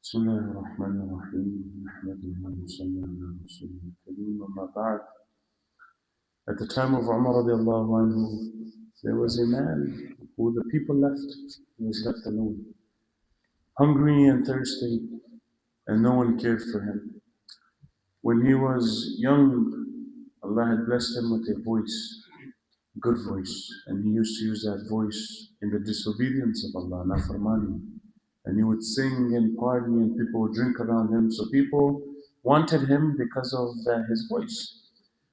بسم الله الرحمن الرحيم نحمده ونصلي على رسوله الكريم أما بعد. At the time of Umar radiallahu anhu, there was a man who the people left. He was left alone, hungry and thirsty, and no one cared for him. When he was young, Allah had blessed him with a voice, good voice, and he used to use that voice in the disobedience of Allah, nafarmani. And he would sing and party and people would drink around him. So people wanted him because of his voice.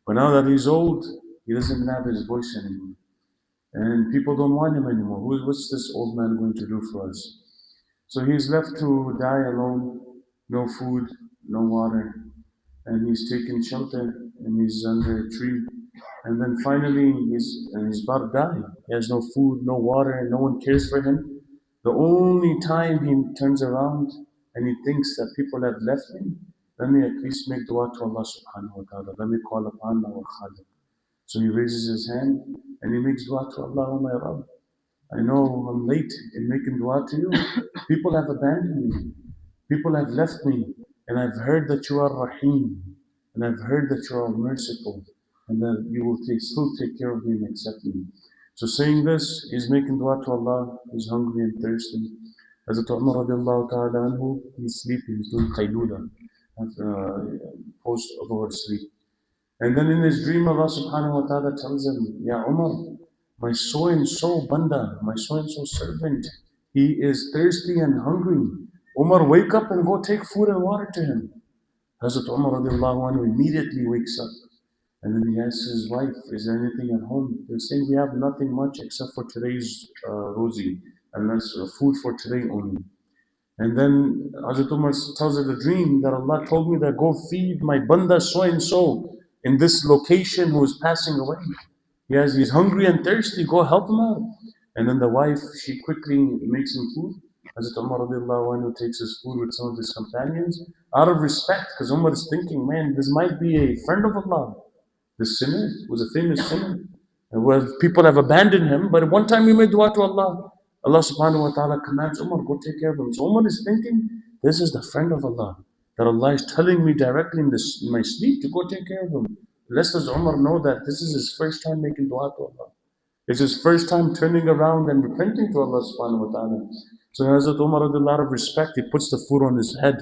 But now that he's old, he doesn't even have his voice anymore. And people don't want him anymore. What's this old man going to do for us? So he's left to die alone, no food, no water. And he's taken shelter and he's under a tree. And then finally he's about to die. He has no food, no water, and no one cares for him. The only time he turns around and he thinks that people have left me, let me at least make dua to Allah subhanahu wa ta'ala. Let me call upon our Khaliq. So he raises his hand and he makes dua to Allah, oh my Rabb. I know I'm late in making dua to you. People have abandoned me. People have left me. And I've heard that you are Rahim. And I've heard that you are merciful. And that you will still take care of me and accept me. So saying this, he's making dua to Allah, he's hungry and thirsty. Hazrat Umar radiallahu ta'ala anhu, he's sleeping, he's doing qaylula, post-dhuhr sleep. And then in his dream, Allah subhanahu wa ta'ala tells him, Ya Umar, my so-and-so banda, my so-and-so servant, he is thirsty and hungry. Umar, wake up and go take food and water to him. Hazrat Umar radiallahu anhu immediately wakes up. And then he asks his wife, is there anything at home? They say, we have nothing much except for today's roti, and that's food for today only. And then Hazrat Umar tells her the dream that Allah told me that go feed my banda so-and-so in this location who is passing away. He's hungry and thirsty, go help him out. And then the wife, she quickly makes him food. Hazrat Umar radiallahu anhu takes his food with some of his companions out of respect, because Umar is thinking, man, this might be a friend of Allah. The sinner was a famous sinner. And people have abandoned him, but one time he made dua to Allah. Allah subhanahu wa ta'ala commands Umar, go take care of him. So Umar is thinking, this is the friend of Allah, that Allah is telling me directly in my sleep to go take care of him. Lest does Umar know that this is his first time making dua to Allah. It's his first time turning around and repenting to Allah subhanahu wa ta'ala. So Hazrat Umar, with a lot of respect, he puts the food on his head.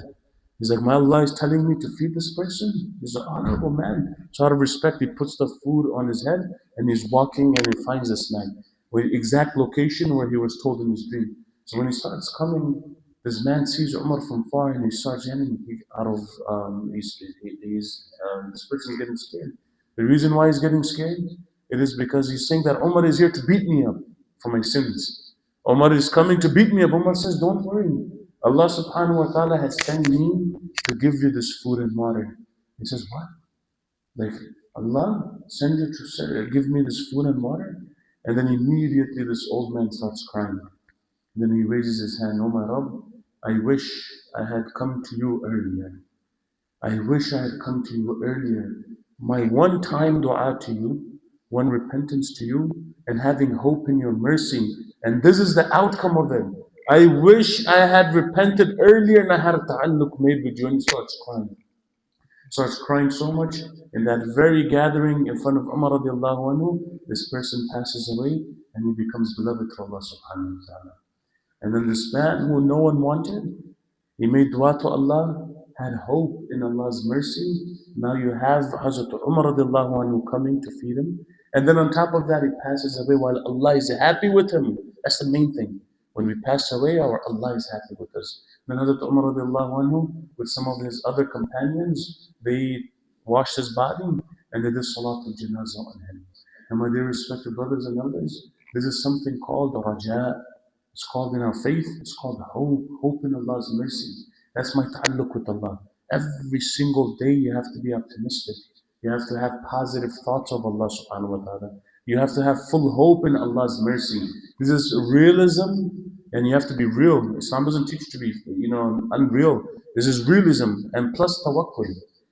He's like, my Allah is telling me to feed this person. He's an honorable man. So out of respect, he puts the food on his head and he's walking and he finds this man. The exact location where he was told in his dream. So when he starts coming, this man sees Umar from far and he starts yelling out of, this person is getting scared. The reason why he's getting scared, it is because he's saying that Umar is here to beat me up for my sins. Umar is coming to beat me up. Umar says, don't worry. Allah subhanahu wa ta'ala has sent me to give you this food and water. He says, what? Like, Allah sent you to give me this food and water? And then immediately this old man starts crying. And then he raises his hand, oh my Rabb, I wish I had come to you earlier. I wish I had come to you earlier. My one time dua to you, one repentance to you, and having hope in your mercy. And this is the outcome of it. I wish I had repented earlier and I had a ta'alluq made with you. And he starts crying. Starts crying so much. In that very gathering in front of Umar radiallahu anhu, this person passes away and he becomes beloved to Allah subhanahu wa ta'ala. And then this man who no one wanted, he made dua to Allah, had hope in Allah's mercy. Now you have Hazrat Umar radiallahu anhu coming to feed him. And then on top of that, he passes away while Allah is happy with him. That's the main thing. When we pass away, our Allah is happy with us. Then Hazrat Umar radiallahu anhu, with some of his other companions, they washed his body and they did Salatul Janazah on him. And my dear respected brothers and elders, this is something called raja. It's called in our faith, it's called hope in Allah's mercy. That's my ta'alluq with Allah. Every single day you have to be optimistic. You have to have positive thoughts of Allah subhanahu wa ta'ala. You have to have full hope in Allah's mercy. This is realism, and you have to be real. Islam doesn't teach to be, unreal. This is realism, and plus tawakkul.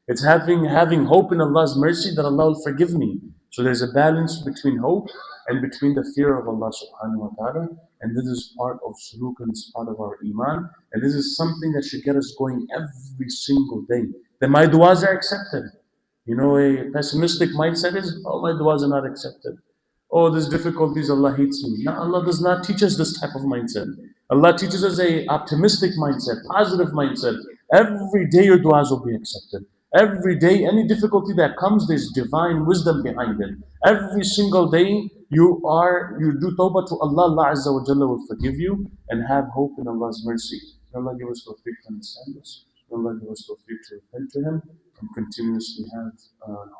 It's having hope in Allah's mercy that Allah will forgive me. So there's a balance between hope and between the fear of Allah subhanahu wa ta'ala. And this is part of suluk, and this is part of our iman. And this is something that should get us going every single day. Then my du'as are accepted. You know, a pessimistic mindset is, oh, my du'as are not accepted. Oh, there's difficulties, Allah hates me. No, Allah does not teach us this type of mindset. Allah teaches us a optimistic mindset, positive mindset. Every day your du'as will be accepted. Every day, any difficulty that comes, there's divine wisdom behind it. Every single day, you do tawbah to Allah, Allah Azza wa Jalla will forgive you, and have hope in Allah's mercy. May Allah give us tawfiq to understand this. May Allah give us tawfiq to repent to Him, and continuously have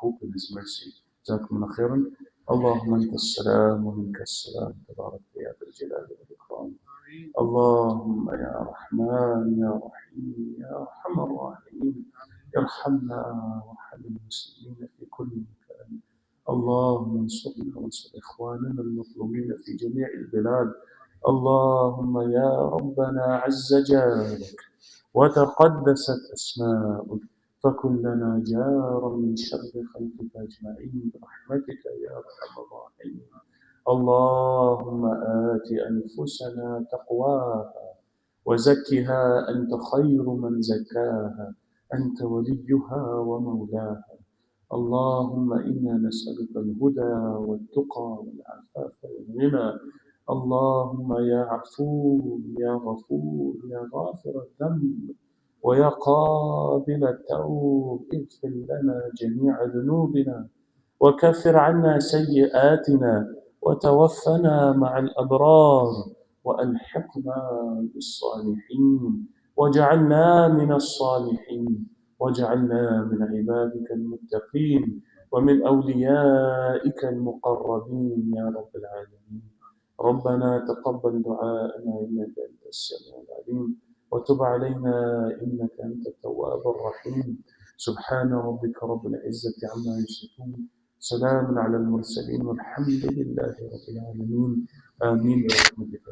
hope in His mercy. جزاكم الله خيرا. اللهم أنت السلام ومنك السلام تبارك يا ذا الجلال والإكرام. اللهم يا رحمن يا رحيم يا أرحم الراحمين، ارحمنا وارحم المسلمين في كل مكان. اللهم انصرنا وانصر إخواننا المظلومين في جميع البلاد. اللهم يا ربنا عز جارك وتقدست أسماؤك، فكن لنا جارا من شر خلقك أجمعين برحمتك يا أرحم الراحمين. اللهم آت أنفسنا تقواها وزكها أنت خير من زكاها، أنت وليها ومولاها. اللهم إنا نسألك الهدى والتقى والعفاف والغنى. اللهم يا عفو يا غفور يا غافر الذنب ويا قابل التوب، اغفر لنا جميع ذنوبنا وكفر عنا سيئاتنا وتوفنا مع الأبرار وألحقنا بالصالحين، واجعلنا من الصالحين، واجعلنا من عبادك المتقين ومن أوليائك المقربين يا رب العالمين. ربنا تقبل دعاءنا إنك أنت السميع العليم، وتب علينا إنك أنت التواب الرحيم. سبحان ربك رب العزة عما يصفون، سلام على المرسلين، والحمد لله رب العالمين. آمين برحمتك.